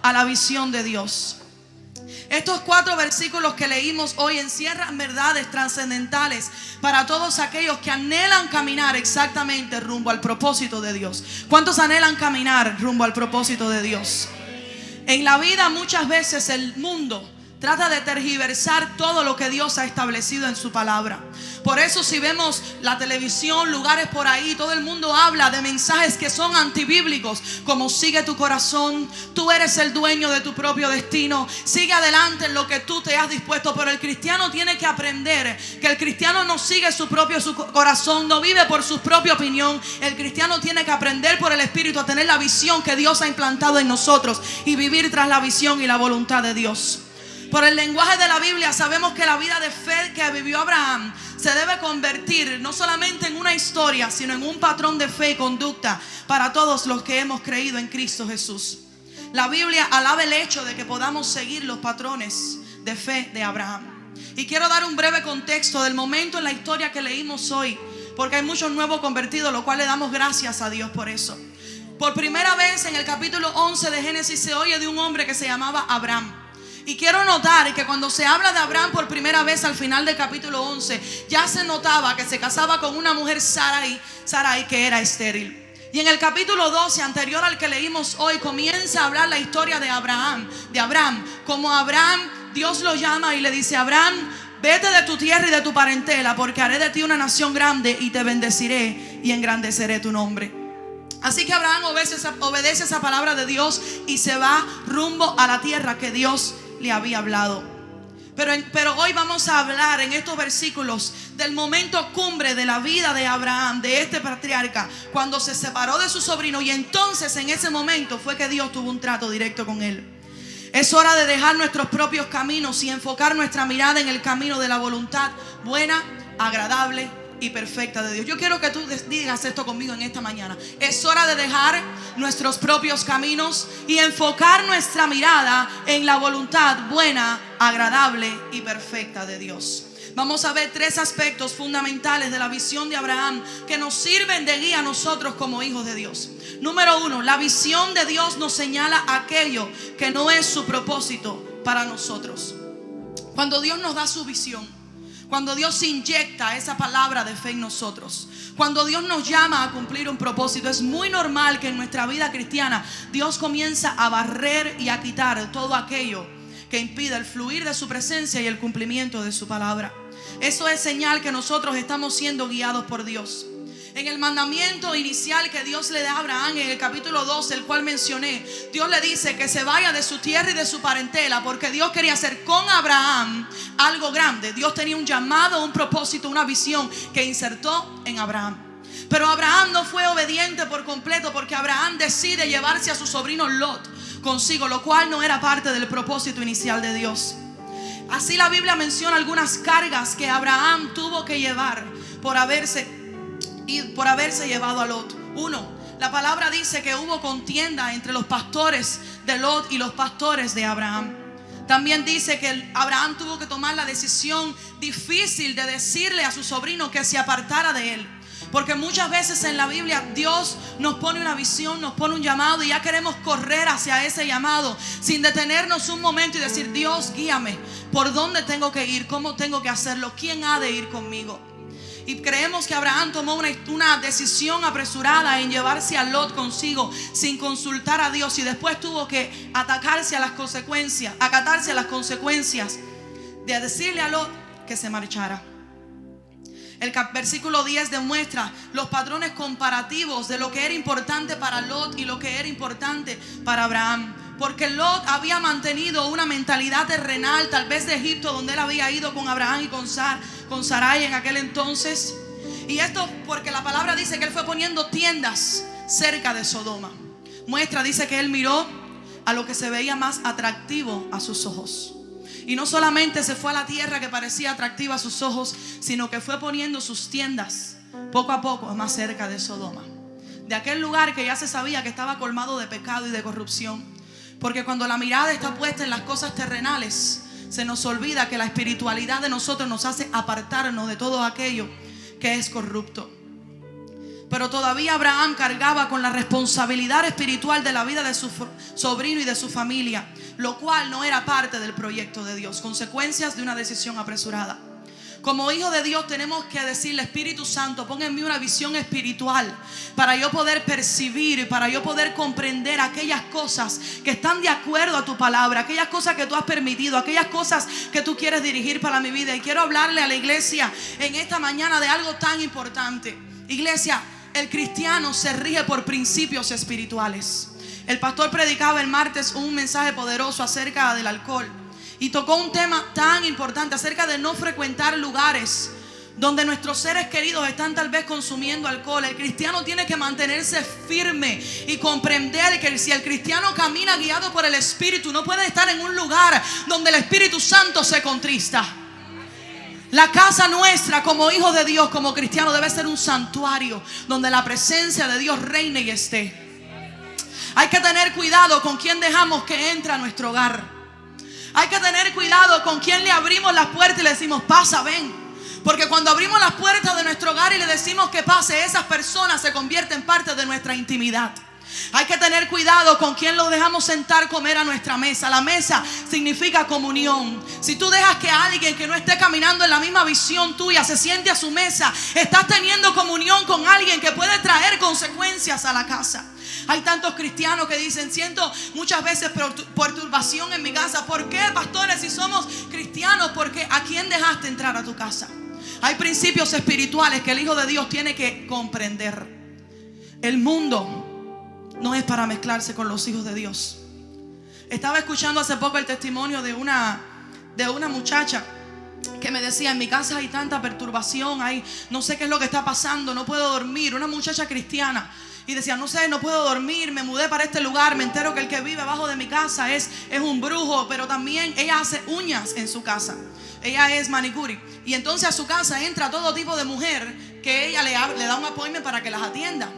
a la visión de Dios. Estos 4 versículos que leímos hoy encierran verdades trascendentales para todos aquellos que anhelan caminar exactamente rumbo al propósito de Dios. ¿Cuántos anhelan caminar rumbo al propósito de Dios? En la vida muchas veces el mundo trata de tergiversar todo lo que Dios ha establecido en su palabra. Por eso si vemos la televisión, lugares por ahí, todo el mundo habla de mensajes que son antibíblicos, como sigue tu corazón, tú eres el dueño de tu propio destino, sigue adelante en lo que tú te has dispuesto. Pero el cristiano tiene que aprender que el cristiano no sigue su corazón, no vive por su propia opinión. El cristiano tiene que aprender por el Espíritu a tener la visión que Dios ha implantado en nosotros y vivir tras la visión y la voluntad de Dios. Por el lenguaje de la Biblia sabemos que la vida de fe que vivió Abraham se debe convertir no solamente en una historia, sino en un patrón de fe y conducta para todos los que hemos creído en Cristo Jesús. La Biblia alaba el hecho de que podamos seguir los patrones de fe de Abraham. Y quiero dar un breve contexto del momento en la historia que leímos hoy, porque hay muchos nuevos convertidos, lo cual le damos gracias a Dios por eso. Por primera vez en el capítulo 11 de Génesis se oye de un hombre que se llamaba Abraham. Y quiero notar que cuando se habla de Abraham por primera vez al final del capítulo 11, ya se notaba que se casaba con una mujer Sarai que era estéril. Y en el capítulo 12 anterior al que leímos hoy comienza a hablar la historia de Abraham. Como Abraham, Dios lo llama y le dice: Abraham, vete de tu tierra y de tu parentela, porque haré de ti una nación grande y te bendeciré y engrandeceré tu nombre. Así que Abraham obedece esa palabra de Dios y se va rumbo a la tierra que Dios le había hablado. Pero hoy vamos a hablar en estos versículos del momento cumbre de la vida de Abraham, de este patriarca, cuando se separó de su sobrino. Y entonces en ese momento fue que Dios tuvo un trato directo con él. Es hora de dejar nuestros propios caminos y enfocar nuestra mirada en el camino de la voluntad buena, agradable y perfecta de Dios. Yo quiero que tú digas esto conmigo en esta mañana. Es hora de dejar nuestros propios caminos y enfocar nuestra mirada en la voluntad buena, agradable y perfecta de Dios. Vamos a ver 3 aspectos fundamentales de la visión de Abraham que nos sirven de guía a nosotros como hijos de Dios. Número 1, la visión de Dios nos señala aquello que no es su propósito para nosotros. Cuando Dios nos da su visión, cuando Dios inyecta esa palabra de fe en nosotros, cuando Dios nos llama a cumplir un propósito, es muy normal que en nuestra vida cristiana Dios comienza a barrer y a quitar todo aquello que impide el fluir de su presencia y el cumplimiento de su palabra. Eso es señal que nosotros estamos siendo guiados por Dios. En el mandamiento inicial que Dios le da a Abraham en el capítulo 12, el cual mencioné, Dios le dice que se vaya de su tierra y de su parentela, porque Dios quería hacer con Abraham algo grande. Dios tenía un llamado, un propósito, una visión que insertó en Abraham. Pero Abraham no fue obediente por completo, porque Abraham decide llevarse a su sobrino Lot consigo, lo cual no era parte del propósito inicial de Dios. Así la Biblia menciona algunas cargas que Abraham tuvo que llevar por haberse llevado a Lot. 1, la palabra dice que hubo contienda entre los pastores de Lot y los pastores de Abraham. También dice que Abraham tuvo que tomar la decisión difícil de decirle a su sobrino que se apartara de él. Porque muchas veces en la Biblia Dios nos pone una visión, nos pone un llamado y ya queremos correr hacia ese llamado sin detenernos un momento y decir: Dios, guíame, ¿por dónde tengo que ir? ¿Cómo tengo que hacerlo? ¿Quién ha de ir conmigo? Y creemos que Abraham tomó una decisión apresurada en llevarse a Lot consigo sin consultar a Dios, y después tuvo que acatarse a las consecuencias de decirle a Lot que se marchara. El versículo 10 demuestra los patrones comparativos de lo que era importante para Lot y lo que era importante para Abraham. Porque Lot había mantenido una mentalidad terrenal, tal vez de Egipto, donde él había ido con Abraham y con Sarai en aquel entonces. Y esto porque la palabra dice que él fue poniendo tiendas cerca de Sodoma. Dice que él miró a lo que se veía más atractivo a sus ojos. Y no solamente se fue a la tierra que parecía atractiva a sus ojos, sino que fue poniendo sus tiendas poco a poco más cerca de Sodoma, de aquel lugar que ya se sabía que estaba colmado de pecado y de corrupción. Porque cuando la mirada está puesta en las cosas terrenales, se nos olvida que la espiritualidad de nosotros nos hace apartarnos de todo aquello que es corrupto. Pero todavía Abraham cargaba con la responsabilidad espiritual de la vida de su sobrino y de su familia, lo cual no era parte del proyecto de Dios, consecuencias de una decisión apresurada. Como hijo de Dios tenemos que decirle: Espíritu Santo, pon en mí una visión espiritual para yo poder percibir, para yo poder comprender aquellas cosas que están de acuerdo a tu palabra, aquellas cosas que tú has permitido, aquellas cosas que tú quieres dirigir para mi vida. Y quiero hablarle a la iglesia en esta mañana de algo tan importante. Iglesia, el cristiano se rige por principios espirituales. El pastor predicaba el martes un mensaje poderoso acerca del alcohol y tocó un tema tan importante acerca de no frecuentar lugares donde nuestros seres queridos están tal vez consumiendo alcohol. El cristiano tiene que mantenerse firme y comprender que si el cristiano camina guiado por el Espíritu, no puede estar en un lugar donde el Espíritu Santo se contrista. La casa nuestra como hijos de Dios, como cristianos, debe ser un santuario donde la presencia de Dios reine y esté. Hay que tener cuidado con quién dejamos que entre a nuestro hogar. Hay que tener cuidado con quién le abrimos las puertas y le decimos: pasa, ven. Porque cuando abrimos las puertas de nuestro hogar y le decimos que pase, esas personas se convierten en parte de nuestra intimidad. Hay que tener cuidado con quién lo dejamos sentar comer a nuestra mesa. La mesa significa comunión. Si tú dejas que alguien que no esté caminando en la misma visión tuya se siente a su mesa, estás teniendo comunión con alguien que puede traer consecuencias a la casa. Hay tantos cristianos que dicen: siento muchas veces perturbación en mi casa. ¿Por qué, pastores, si somos cristianos? Porque ¿a quién dejaste entrar a tu casa? Hay principios espirituales que el Hijo de Dios tiene que comprender. El mundo no es para mezclarse con los hijos de Dios. Estaba escuchando hace poco el testimonio de una muchacha que me decía: en mi casa hay tanta perturbación, no sé qué es lo que está pasando, no puedo dormir. Una muchacha cristiana. Y decía: no sé, no puedo dormir, me mudé para este lugar, me entero que el que vive abajo de mi casa es un brujo. Pero también ella hace uñas en su casa. Ella es manicure. Y entonces a su casa entra todo tipo de mujer que ella le da un appointment para que las atienda.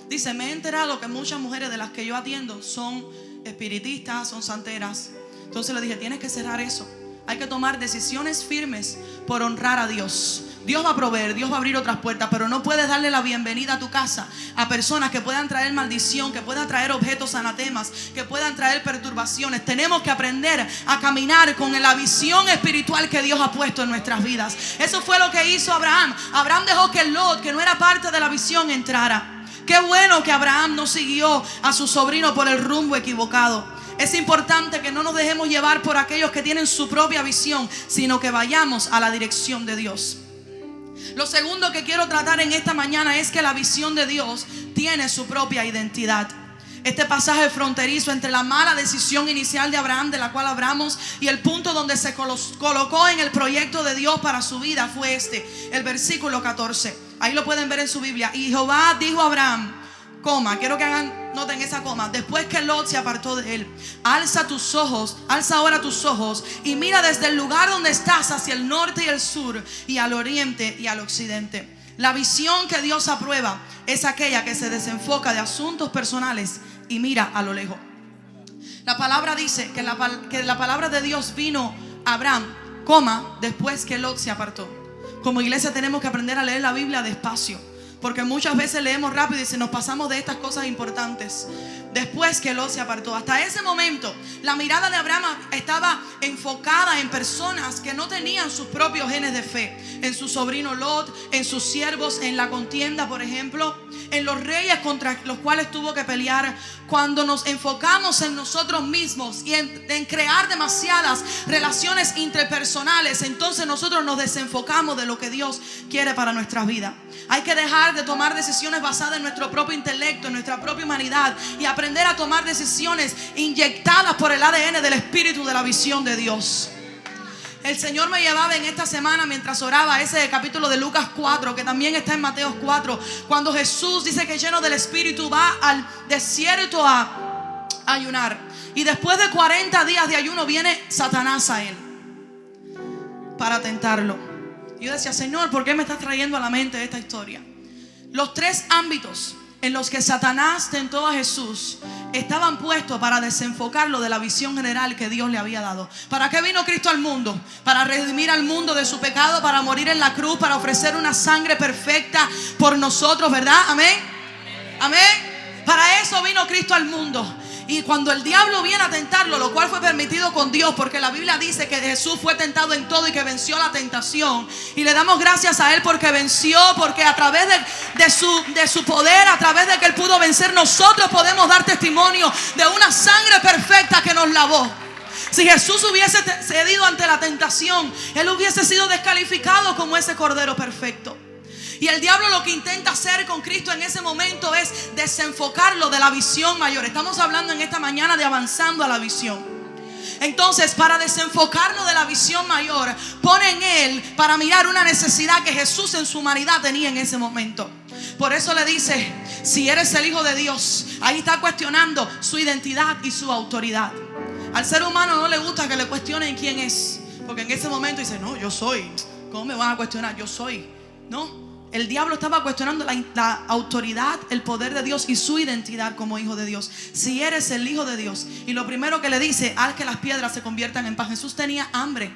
Dice: me he enterado que muchas mujeres de las que yo atiendo son espiritistas, son santeras. Entonces le dije: tienes que cerrar eso. Hay que tomar decisiones firmes por honrar a Dios. Dios va a proveer, Dios va a abrir otras puertas, pero no puedes darle la bienvenida a tu casa a personas que puedan traer maldición, que puedan traer objetos anatemas, que puedan traer perturbaciones. Tenemos que aprender a caminar con la visión espiritual que Dios ha puesto en nuestras vidas. Eso fue lo que hizo Abraham. Abraham dejó que Lot, que no era parte de la visión, entrara. Qué bueno que Abraham no siguió a su sobrino por el rumbo equivocado. Es importante que no nos dejemos llevar por aquellos que tienen su propia visión, sino que vayamos a la dirección de Dios. Lo segundo que quiero tratar en esta mañana es que la visión de Dios tiene su propia identidad. Este pasaje fronterizo entre la mala decisión inicial de Abraham, de la cual hablamos, y el punto donde se colocó en el proyecto de Dios para su vida fue el versículo 14. Ahí lo pueden ver en su Biblia. Y Jehová dijo a Abraham, quiero que noten esa coma: después que Lot se apartó de él, alza ahora tus ojos y mira desde el lugar donde estás hacia el norte y el sur, y al oriente y al occidente. La visión que Dios aprueba es aquella que se desenfoca de asuntos personales y mira a lo lejos. La palabra dice que la palabra de Dios vino a Abraham, después que Lot se apartó. Como iglesia tenemos que aprender a leer la Biblia despacio, porque muchas veces leemos rápido y nos pasamos de estas cosas importantes. Después que Lot se apartó. Hasta ese momento la mirada de Abraham estaba enfocada en personas que no tenían sus propios genes de fe. En su sobrino Lot, en sus siervos, en la contienda, por ejemplo, en los reyes contra los cuales tuvo que pelear. Cuando nos enfocamos en nosotros mismos y en crear demasiadas relaciones interpersonales, entonces nosotros nos desenfocamos de lo que Dios quiere para nuestras vidas. Hay que dejar de tomar decisiones basadas en nuestro propio intelecto, en nuestra propia humanidad, y aprender a tomar decisiones inyectadas por el ADN del Espíritu de la visión de Dios. El Señor me llevaba en esta semana mientras oraba ese capítulo de Lucas 4, que también está en Mateo 4, cuando Jesús dice que lleno del Espíritu va al desierto a ayunar. Y después de 40 días de ayuno viene Satanás a él para tentarlo. Y yo decía: Señor, ¿por qué me estás trayendo a la mente esta historia? Los 3 ámbitos en los que Satanás tentó a Jesús estaban puestos para desenfocarlo de la visión general que Dios le había dado. ¿Para qué vino Cristo al mundo? Para redimir al mundo de su pecado, para morir en la cruz, para ofrecer una sangre perfecta por nosotros, ¿verdad? Amén. Amén. Para eso vino Cristo al mundo. Y cuando el diablo viene a tentarlo, lo cual fue permitido con Dios, porque la Biblia dice que Jesús fue tentado en todo y que venció la tentación, y le damos gracias a Él porque venció, porque a través de su poder, a través de que Él pudo vencer, nosotros podemos dar testimonio de una sangre perfecta que nos lavó. Si Jesús hubiese cedido ante la tentación, Él hubiese sido descalificado como ese cordero perfecto. Y el diablo lo que intenta hacer con Cristo en ese momento es desenfocarlo de la visión mayor. Estamos hablando en esta mañana de avanzando a la visión. Entonces, para desenfocarlo de la visión mayor, pone en Él para mirar una necesidad que Jesús en su humanidad tenía en ese momento. Por eso le dice, si eres el Hijo de Dios, ahí está cuestionando su identidad y su autoridad. Al ser humano no le gusta que le cuestionen quién es, porque en ese momento dice, no, yo soy. ¿Cómo me van a cuestionar? Yo soy. No. El diablo estaba cuestionando la autoridad, el poder de Dios y su identidad como hijo de Dios. Si eres el Hijo de Dios. Y lo primero que le dice, haz que las piedras se conviertan en pan. Jesús tenía hambre.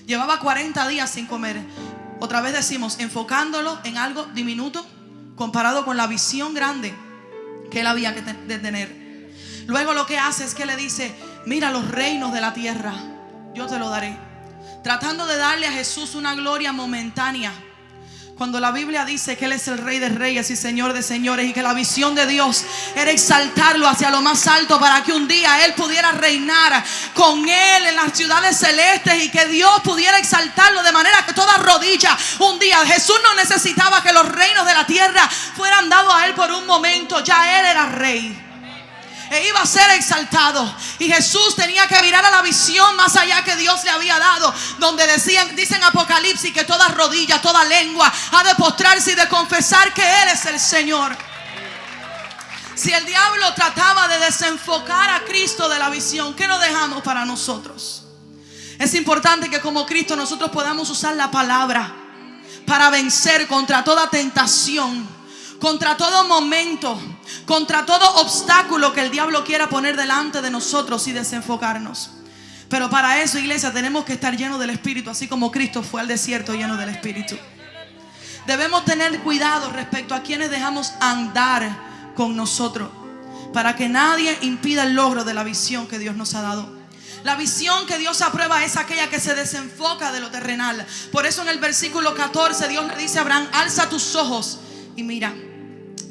Llevaba 40 días sin comer. Otra vez decimos, enfocándolo en algo diminuto comparado con la visión grande que él había de tener. Luego lo que hace es que le dice, mira los reinos de la tierra, yo te lo daré. Tratando de darle a Jesús una gloria momentánea. Cuando la Biblia dice que Él es el Rey de Reyes y Señor de Señores, y que la visión de Dios era exaltarlo hacia lo más alto para que un día Él pudiera reinar con Él en las ciudades celestes, y que Dios pudiera exaltarlo de manera que toda rodilla un día. Jesús no necesitaba que los reinos de la tierra fueran dados a Él por un momento. Ya Él era Rey e iba a ser exaltado. Y Jesús tenía que mirar a la visión más allá que Dios le había dado, donde dicen Apocalipsis que toda rodilla, toda lengua ha de postrarse y de confesar que Él es el Señor. Si el diablo trataba de desenfocar a Cristo de la visión, ¿qué nos dejamos para nosotros? Es importante que como Cristo nosotros podamos usar la palabra para vencer contra toda tentación, contra todo momento, contra todo obstáculo que el diablo quiera poner delante de nosotros y desenfocarnos. Pero para eso, iglesia, tenemos que estar llenos del Espíritu, así como Cristo fue al desierto lleno del Espíritu. Debemos tener cuidado respecto a quienes dejamos andar con nosotros, para que nadie impida el logro de la visión que Dios nos ha dado. La visión que Dios aprueba es aquella que se desenfoca de lo terrenal. Por eso en el versículo 14 Dios le dice a Abraham, alza tus ojos y mira.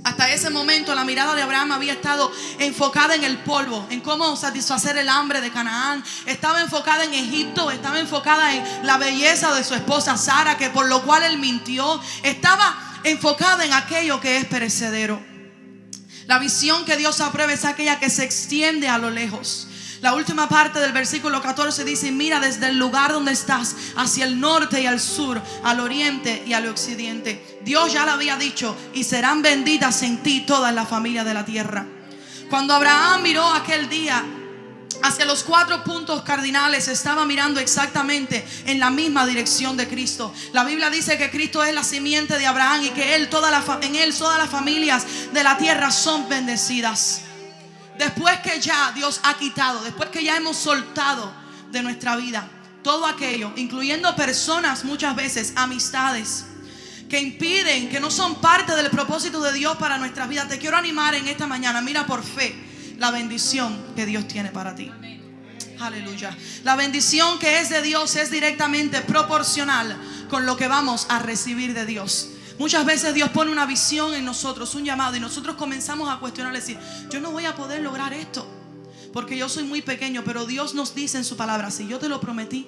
Hasta ese momento la mirada de Abraham había estado enfocada en el polvo, en cómo satisfacer el hambre de Canaán. Estaba enfocada en Egipto, estaba enfocada en la belleza de su esposa Sara, que por lo cual él mintió. Estaba enfocada en aquello que es perecedero. La visión que Dios aprueba es aquella que se extiende a lo lejos. La última parte del versículo 14 dice, mira desde el lugar donde estás hacia el norte y al sur, al oriente y al occidente. Dios ya lo había dicho, y serán benditas en ti todas las familias de la tierra. Cuando Abraham miró aquel día hacia los 4 puntos cardinales, estaba mirando exactamente en la misma dirección de Cristo. La Biblia dice que Cristo es la simiente de Abraham y que en Él todas las familias de la tierra son bendecidas. Después que ya Dios ha quitado, después que ya hemos soltado de nuestra vida todo aquello, incluyendo personas, muchas veces amistades que impiden, que no son parte del propósito de Dios para nuestras vidas, te quiero animar en esta mañana. Mira por fe la bendición que Dios tiene para ti. Aleluya. La bendición que es de Dios es directamente proporcional con lo que vamos a recibir de Dios. Muchas veces Dios pone una visión en nosotros, un llamado, y nosotros comenzamos a cuestionar, decir, yo no voy a poder lograr esto porque yo soy muy pequeño. Pero Dios nos dice en su palabra, si yo te lo prometí,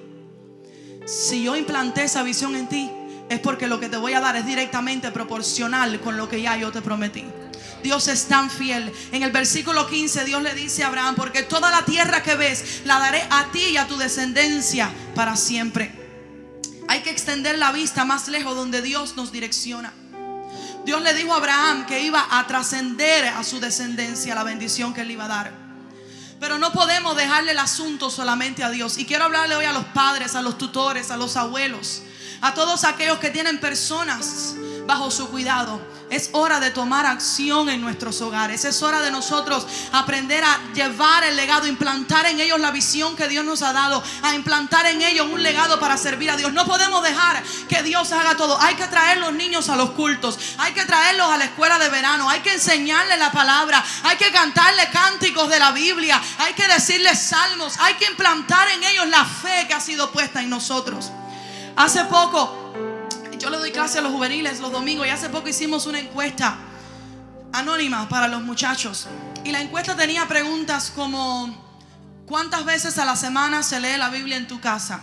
si yo implanté esa visión en ti, es porque lo que te voy a dar es directamente proporcional con lo que ya yo te prometí. Dios es tan fiel. En el versículo 15 Dios le dice a Abraham, porque toda la tierra que ves la daré a ti y a tu descendencia para siempre. Hay que extender la vista más lejos, donde Dios nos direcciona. Dios le dijo a Abraham que iba a trascender a su descendencia la bendición que él iba a dar. Pero no podemos dejarle el asunto solamente a Dios. Y quiero hablarle hoy a los padres, a los tutores, a los abuelos, a todos aquellos que tienen personas bajo su cuidado. es hora de tomar acción en nuestros hogares. Es hora de nosotros aprender a llevar el legado, implantar en ellos la visión que Dios nos ha dado, a implantar en ellos un legado para servir a Dios. No podemos dejar que Dios haga todo. Hay que traer los niños a los cultos, hay que traerlos a la escuela de verano, hay que enseñarles la palabra, hay que cantarles cánticos de la Biblia, hay que decirles salmos, hay que implantar en ellos la fe que ha sido puesta en nosotros. Hace poco yo le doy clase a los juveniles los domingos y hace poco hicimos una encuesta anónima para los muchachos. Y la encuesta tenía preguntas como: ¿cuántas veces a la semana se lee la Biblia en tu casa?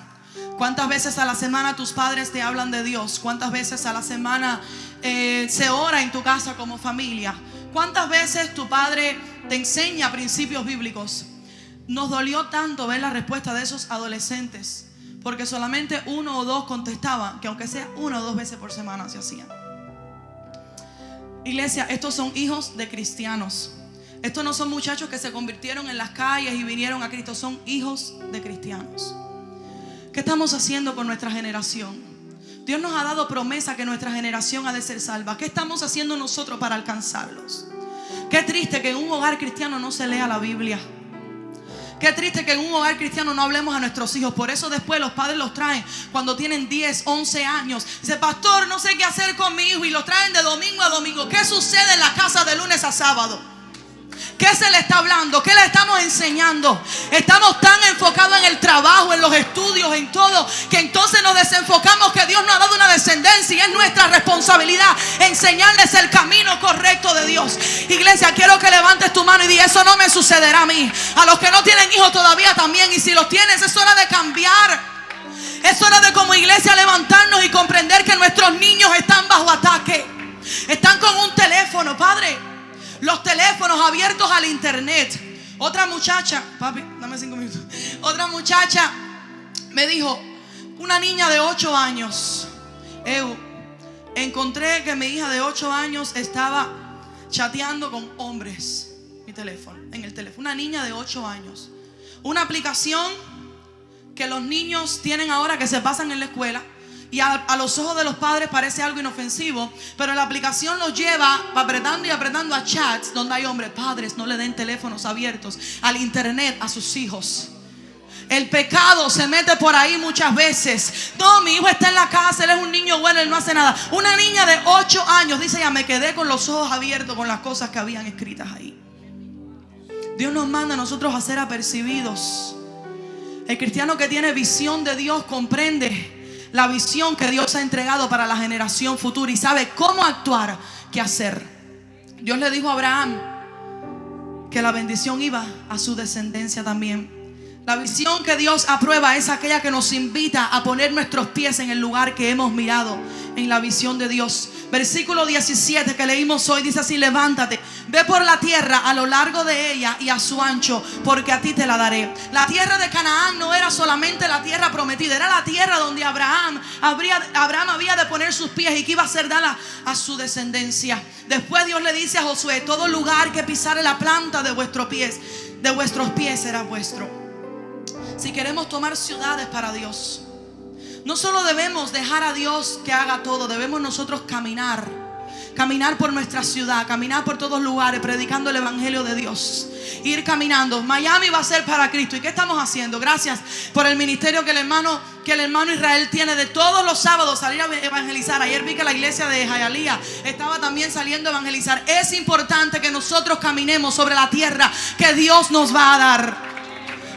¿Cuántas veces a la semana tus padres te hablan de Dios? ¿Cuántas veces a la semana se ora en tu casa como familia? ¿Cuántas veces tu padre te enseña principios bíblicos? Nos dolió tanto ver la respuesta de esos adolescentes, porque solamente 1 o 2 contestaban que aunque sea 1 o 2 veces por semana se hacían. Iglesia, estos son hijos de cristianos. Estos no son muchachos que se convirtieron en las calles y vinieron a Cristo. Son hijos de cristianos. ¿Qué estamos haciendo con nuestra generación? Dios nos ha dado promesa que nuestra generación ha de ser salva. ¿Qué estamos haciendo nosotros para alcanzarlos? Qué triste que en un hogar cristiano no se lea la Biblia. Qué triste que en un hogar cristiano no hablemos a nuestros hijos. Por eso después los padres los traen cuando tienen 10, 11 años. Dice: pastor, no sé qué hacer con mi hijo. Y los traen de domingo a domingo. ¿Qué sucede en la casa de lunes a sábado? ¿Qué se le está hablando? ¿Qué le estamos enseñando? Estamos tan enfocados en el trabajo, en los estudios, en todo, que entonces nos desenfocamos que Dios nos ha dado una descendencia y es nuestra responsabilidad enseñarles el camino correcto de Dios. Iglesia, quiero que levantes tu mano y digas: eso no me sucederá a mí. A los que no tienen hijos todavía también, y si los tienes, es hora de cambiar. Es hora de como iglesia levantarnos y comprender que nuestros niños están bajo ataque. Están con un teléfono, padre. Los teléfonos abiertos al internet. Otra muchacha, papi, dame 5 minutos. Otra muchacha me dijo: una niña de 8 años. Encontré que mi hija de 8 años estaba chateando con hombres. En el teléfono. Una niña de 8 años. Una aplicación que los niños tienen ahora, que se pasan en la escuela. Y a los ojos de los padres parece algo inofensivo, pero la aplicación los lleva apretando y apretando a chats donde hay hombres. Padres, no le den teléfonos abiertos al internet a sus hijos. El pecado se mete por ahí muchas veces. No, mi hijo está en la casa, él es un niño bueno, él no hace nada. Una niña de 8 años dice: ya me quedé con los ojos abiertos con las cosas que habían escritas ahí. Dios nos manda a nosotros a ser apercibidos. El cristiano que tiene visión de Dios comprende la visión que Dios ha entregado para la generación futura y sabe cómo actuar, qué hacer. Dios le dijo a Abraham que la bendición iba a su descendencia también. La visión que Dios aprueba es aquella que nos invita a poner nuestros pies en el lugar que hemos mirado en la visión de Dios. Versículo 17 que leímos hoy dice así: levántate, ve por la tierra a lo largo de ella y a su ancho, porque a ti te la daré. La tierra de Canaán no era solamente la tierra prometida, era la tierra donde Abraham había de poner sus pies y que iba a ser dada a su descendencia. Después Dios le dice a Josué: todo lugar que pisare la planta de vuestros pies será vuestro. Si queremos tomar ciudades para Dios, no solo debemos dejar a Dios que haga todo, debemos nosotros caminar por nuestra ciudad, caminar por todos lugares, predicando el evangelio de Dios. Ir caminando. Miami va a ser para Cristo. ¿Y qué estamos haciendo? Gracias por el ministerio que el hermano Israel tiene de todos los sábados salir a evangelizar. Ayer vi que la iglesia de Hialeah estaba también saliendo a evangelizar. Es importante que nosotros caminemos sobre la tierra que Dios nos va a dar.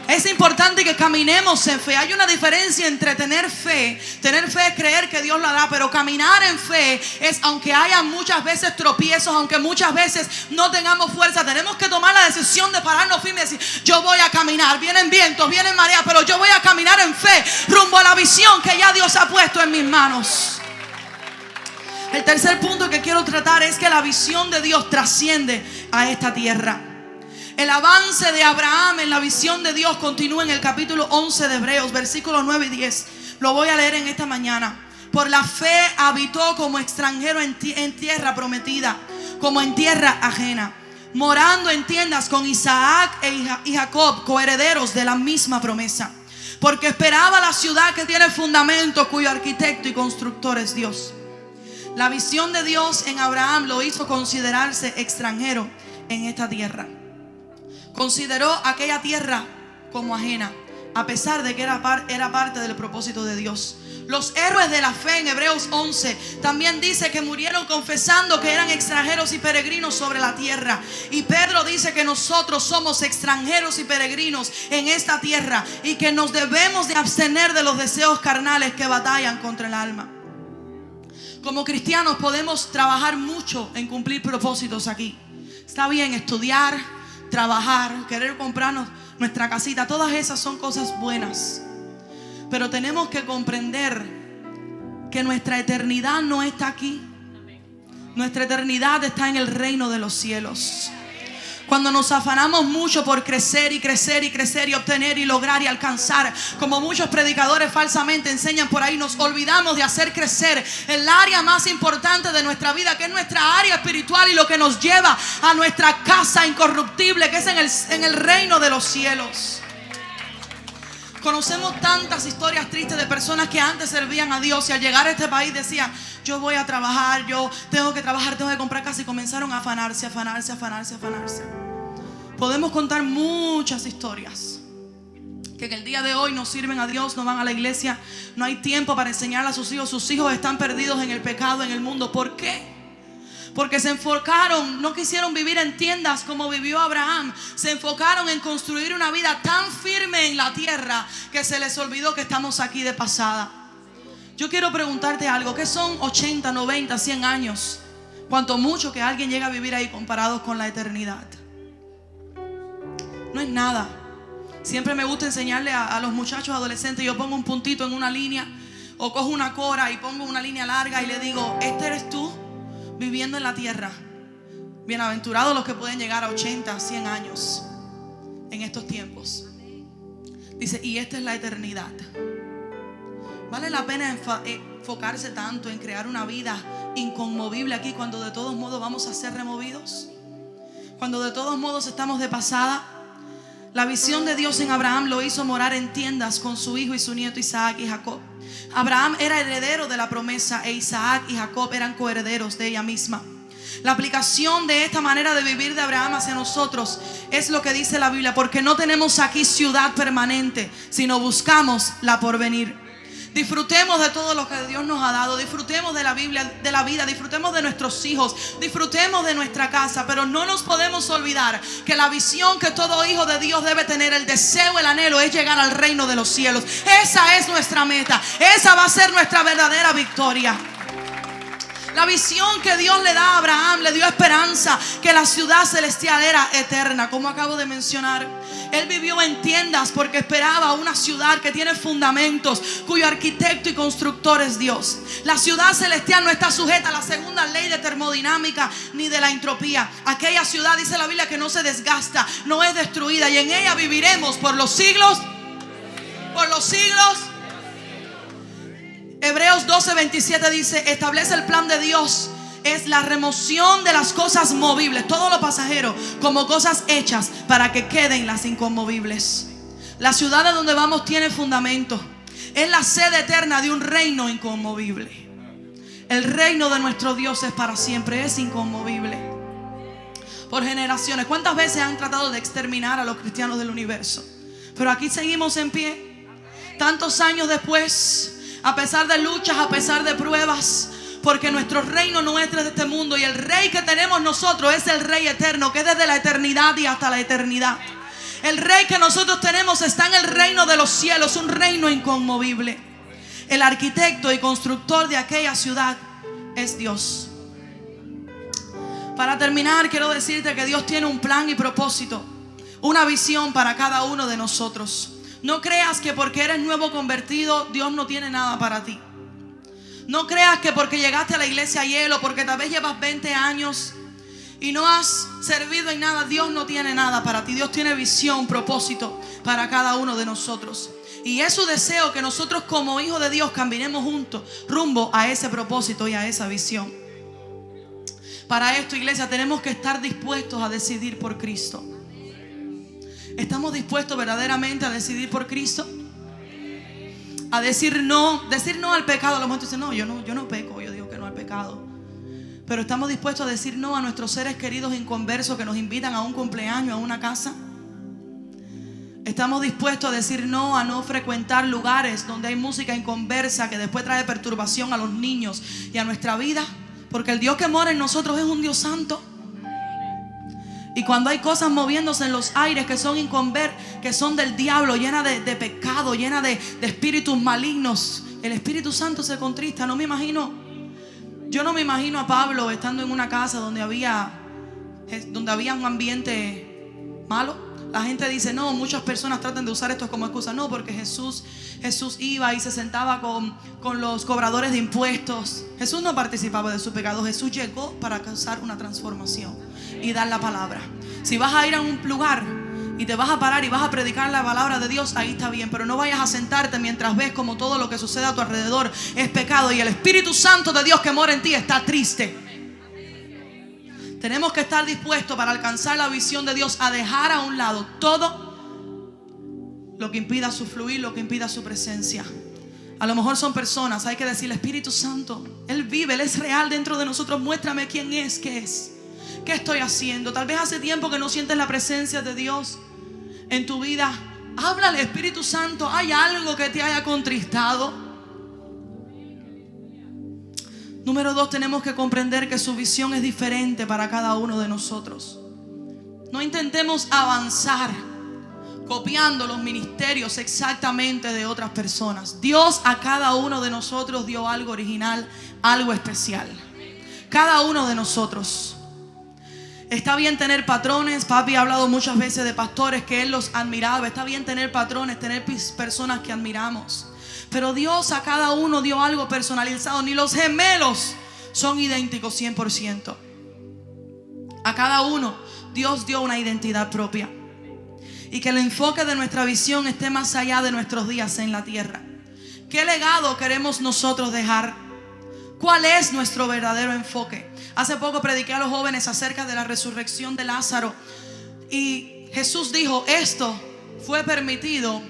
Es importante que caminemos en fe. Hay una diferencia entre tener fe es creer que Dios lo hará, pero caminar en fe es, aunque haya muchas veces tropiezos, aunque muchas veces no tengamos fuerza, tenemos que tomar la decisión de pararnos firmes y decir: yo voy a caminar. Vienen vientos, vienen mareas, pero yo voy a caminar en fe rumbo a la visión que ya Dios ha puesto en mis manos. El tercer punto que quiero tratar es que la visión de Dios trasciende a esta tierra. El avance de Abraham en la visión de Dios continúa en el capítulo 11 de Hebreos, versículos 9 y 10. Lo voy a leer en esta mañana. Por la fe habitó como extranjero en tierra prometida, como en tierra ajena, morando en tiendas con Isaac y Jacob, coherederos de la misma promesa. Porque esperaba la ciudad que tiene fundamento, cuyo arquitecto y constructor es Dios. La visión de Dios en Abraham lo hizo considerarse extranjero en esta tierra. Consideró aquella tierra como ajena, a pesar de que era parte del propósito de Dios. Los héroes de la fe en Hebreos 11 también dice que murieron confesando que eran extranjeros y peregrinos sobre la tierra. Y Pedro dice que nosotros somos extranjeros y peregrinos en esta tierra y que nos debemos de abstener de los deseos carnales que batallan contra el alma. Como cristianos podemos trabajar mucho en cumplir propósitos aquí. Está bien estudiar, trabajar, querer comprarnos nuestra casita. Todas esas son cosas buenas. Pero tenemos que comprender que nuestra eternidad no está aquí. Nuestra eternidad está en el reino de los cielos. Cuando nos afanamos mucho por crecer y crecer y crecer y obtener y lograr y alcanzar, como muchos predicadores falsamente enseñan por ahí, nos olvidamos de hacer crecer el área más importante de nuestra vida, que es nuestra área espiritual y lo que nos lleva a nuestra casa incorruptible, que es en el reino de los cielos. Conocemos tantas historias tristes de personas que antes servían a Dios y al llegar a este país decían: yo voy a trabajar, yo tengo que trabajar, tengo que comprar casa, y comenzaron a afanarse. Podemos contar muchas historias que en el día de hoy no sirven a Dios, no van a la iglesia, no hay tiempo para enseñarle a sus hijos están perdidos en el pecado, en el mundo. ¿Por qué? Porque se enfocaron, no quisieron vivir en tiendas como vivió Abraham. Se enfocaron en construir una vida tan firme en la tierra que se les olvidó que estamos aquí de pasada. Yo quiero preguntarte algo. ¿Qué son 80, 90, 100 años? Cuanto mucho que alguien llega a vivir ahí comparados con la eternidad. No es nada. Siempre me gusta enseñarle a los muchachos adolescentes. Yo pongo un puntito en una línea o cojo una cora y pongo una línea larga y le digo: este eres tú viviendo en la tierra. Bienaventurados los que pueden llegar a 80, 100 años en estos tiempos. Dice: y esta es la eternidad. ¿Vale la pena enfocarse tanto en crear una vida inconmovible aquí cuando de todos modos vamos a ser removidos? Cuando de todos modos estamos de pasada. La visión de Dios en Abraham lo hizo morar en tiendas con su hijo y su nieto Isaac y Jacob. Abraham era heredero de la promesa e Isaac y Jacob eran coherederos de ella misma. La aplicación de esta manera de vivir de Abraham hacia nosotros es lo que dice la Biblia: porque no tenemos aquí ciudad permanente, sino buscamos la porvenir. Disfrutemos de todo lo que Dios nos ha dado. Disfrutemos de la Biblia, de la vida. Disfrutemos de nuestros hijos. Disfrutemos de nuestra casa. Pero no nos podemos olvidar que la visión que todo hijo de Dios debe tener, el deseo, el anhelo, es llegar al reino de los cielos. Esa es nuestra meta. Esa va a ser nuestra verdadera victoria. La visión que Dios le da a Abraham le dio esperanza, que la ciudad celestial era eterna, como acabo de mencionar. Él vivió en tiendas porque esperaba una ciudad que tiene fundamentos, cuyo arquitecto y constructor es Dios. La ciudad celestial no está sujeta a la segunda ley de termodinámica ni de la entropía. Aquella ciudad, dice la Biblia, que no se desgasta, no es destruida, y en ella viviremos por los siglos. Por los siglos. Hebreos 12:27 dice: establece el plan de Dios. Es la remoción de las cosas movibles, todo lo pasajero, como cosas hechas para que queden las inconmovibles. La ciudad a donde vamos tiene fundamento. Es la sede eterna de un reino inconmovible. El reino de nuestro Dios es para siempre, es inconmovible. Por generaciones. ¿Cuántas veces han tratado de exterminar a los cristianos del universo? Pero aquí seguimos en pie. Tantos años después, a pesar de luchas, a pesar de pruebas, porque nuestro reino no es de este mundo, y el rey que tenemos nosotros es el rey eterno, que es desde la eternidad y hasta la eternidad. El rey que nosotros tenemos está en el reino de los cielos, un reino inconmovible. El arquitecto y constructor de aquella ciudad es Dios. Para terminar, quiero decirte que Dios tiene un plan y propósito, una visión para cada uno de nosotros. No creas que porque eres nuevo convertido, Dios no tiene nada para ti. No creas que porque llegaste a la iglesia ayer o porque tal vez llevas 20 años y no has servido en nada, Dios no tiene nada para ti. Dios tiene visión, propósito para cada uno de nosotros. Y es su deseo que nosotros como hijos de Dios caminemos juntos rumbo a ese propósito y a esa visión. Para esto, iglesia, tenemos que estar dispuestos a decidir por Cristo. ¿Estamos dispuestos verdaderamente a decidir por Cristo? a decir no al pecado. A lo mejor tú dices, no, yo no peco, yo digo que no al pecado. Pero estamos dispuestos a decir no a nuestros seres queridos inconversos que nos invitan a un cumpleaños, a una casa. Estamos dispuestos a decir no a no frecuentar lugares donde hay música inconversa que después trae perturbación a los niños y a nuestra vida. Porque el Dios que mora en nosotros es un Dios santo. Y cuando hay cosas moviéndose en los aires que son que son del diablo, llenas de pecado, llenas de espíritus malignos, el Espíritu Santo se contrista. Yo no me imagino a Pablo estando en una casa donde había un ambiente malo. La gente dice, no, muchas personas tratan de usar esto como excusa. No, porque Jesús iba y se sentaba con los cobradores de impuestos. Jesús no participaba de su pecado. Jesús llegó para causar una transformación y dar la palabra. Si vas a ir a un lugar y te vas a parar y vas a predicar la palabra de Dios, ahí está bien. Pero no vayas a sentarte mientras ves como todo lo que sucede a tu alrededor es pecado y el Espíritu Santo de Dios que mora en ti está triste. Tenemos que estar dispuestos para alcanzar la visión de Dios a dejar a un lado todo lo que impida su fluir, lo que impida su presencia. A lo mejor son personas, hay que decirle, Espíritu Santo, Él vive, Él es real dentro de nosotros. Muéstrame quién es, qué estoy haciendo. Tal vez hace tiempo que no sientes la presencia de Dios en tu vida. Háblale, Espíritu Santo, ¿hay algo que te haya contristado? Número 2, tenemos que comprender que su visión es diferente para cada uno de nosotros. No intentemos avanzar copiando los ministerios exactamente de otras personas. Dios a cada uno de nosotros dio algo original, algo especial. Cada uno de nosotros. Está bien tener patrones. Papi ha hablado muchas veces de pastores que él los admiraba. Está bien tener patrones, tener personas que admiramos. Pero Dios a cada uno dio algo personalizado. Ni los gemelos son idénticos 100%. A cada uno Dios dio una identidad propia. Y que el enfoque de nuestra visión esté más allá de nuestros días en la tierra. ¿Qué legado queremos nosotros dejar? ¿Cuál es nuestro verdadero enfoque? Hace poco prediqué a los jóvenes acerca de la resurrección de Lázaro. Y Jesús dijo, esto fue permitido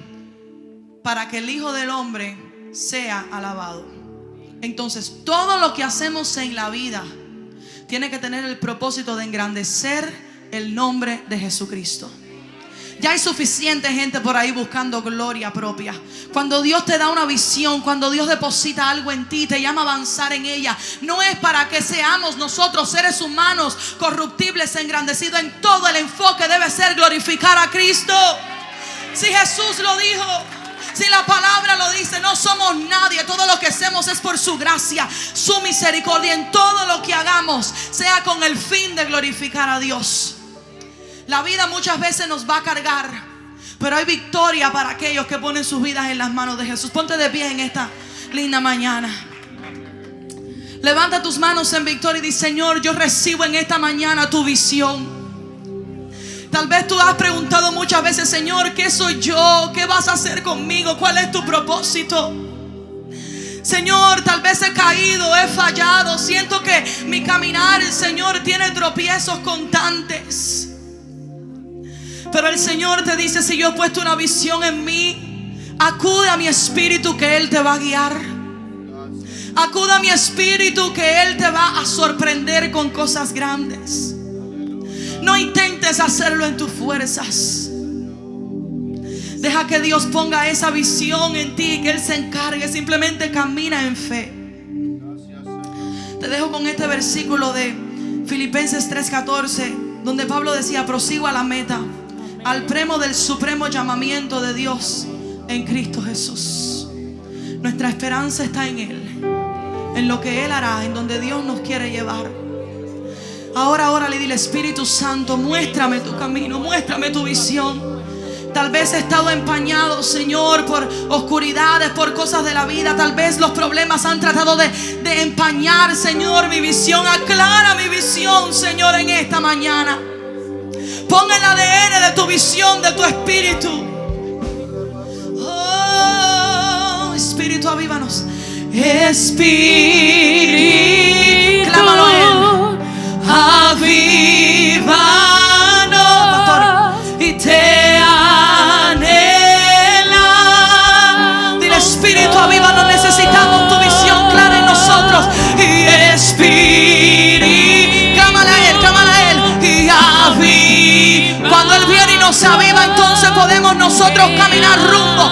para que el Hijo del Hombre sea alabado. Entonces, todo lo que hacemos en la vida tiene que tener el propósito de engrandecer el nombre de Jesucristo. Ya hay suficiente gente por ahí buscando gloria propia. Cuando Dios te da una visión, cuando Dios deposita algo en ti, te llama a avanzar en ella, no es para que seamos nosotros seres humanos corruptibles, engrandecidos. En todo el enfoque debe ser glorificar a Cristo. Si Jesús lo dijo, si la palabra lo dice, no somos nadie. Todo lo que hacemos es por su gracia, su misericordia. En todo lo que hagamos sea con el fin de glorificar a Dios. La vida muchas veces nos va a cargar, pero hay victoria para aquellos que ponen sus vidas en las manos de Jesús. Ponte de pie en esta linda mañana. Levanta tus manos en victoria y di, Señor, yo recibo en esta mañana tu visión. Tal vez tú has preguntado muchas veces, Señor, ¿qué soy yo? ¿Qué vas a hacer conmigo? ¿Cuál es tu propósito? Señor, tal vez he caído, he fallado. Siento que mi caminar, Señor, tiene tropiezos constantes. Pero el Señor te dice, si yo he puesto una visión en mí, acude a mi espíritu que Él te va a guiar. Acude a mi espíritu que Él te va a sorprender con cosas grandes. No intentes hacerlo en tus fuerzas. Deja que Dios ponga esa visión en ti, que Él se encargue. Simplemente camina en fe. Te dejo con este versículo de Filipenses 3:14, donde Pablo decía, prosigo a la meta, al premio del supremo llamamiento de Dios en Cristo Jesús. Nuestra esperanza está en Él, en lo que Él hará, en donde Dios nos quiere llevar. Ahora le dile, Espíritu Santo, muéstrame tu camino, muéstrame tu visión. Tal vez he estado empañado, Señor, por oscuridades, por cosas de la vida. Tal vez los problemas han tratado de empañar, Señor, mi visión. Aclara mi visión, Señor, en esta mañana. Pon el ADN de tu visión, de tu espíritu. Oh, Espíritu, avívanos. Espíritu, clámalo a Él. Avívanos, pastor, y te anhela. Dile, Espíritu, se aviva, entonces podemos nosotros caminar rumbo